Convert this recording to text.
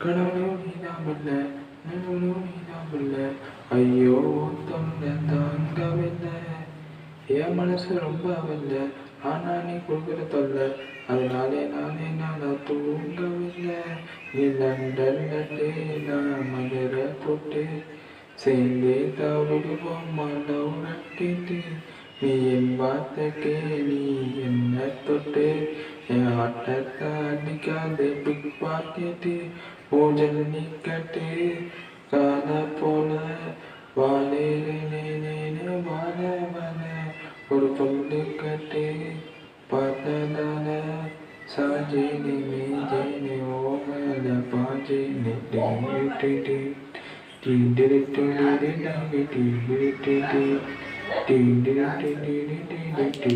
கடவுளும் நீதாமில்ல, நடுவுலும் நீதாமில்ல, ஐயோ தொண்டை தாங்கவில்லை. என் மனசு ரொம்ப வெல்ல, ஆனா நீ கொடுக்குற தொல்லை, அதனாலே நாளா தூங்கவில்லை. நீ லண்டன்ல நான் மதுரை போட்டு சேர்ந்தே தவிடுவோம் மலை உரட்டிட்டு. நீ என் வார்த்தைக்கே நீ என்ன தொட்டு என் ஆட்டத்தை அடிக்காத பிக் பாக்கெட்டு. ஊஞ்சல் நீ கட்டு கால போல வாழேனே வாழ வாழ ஒரு பொண்ணு கட்டு பார்த்ததால சாஜினி மீஜினி ஓமல பாஜினி டிடிடி டிடிடி டிடிடி டிடிடி டிடிடி டிடிடி.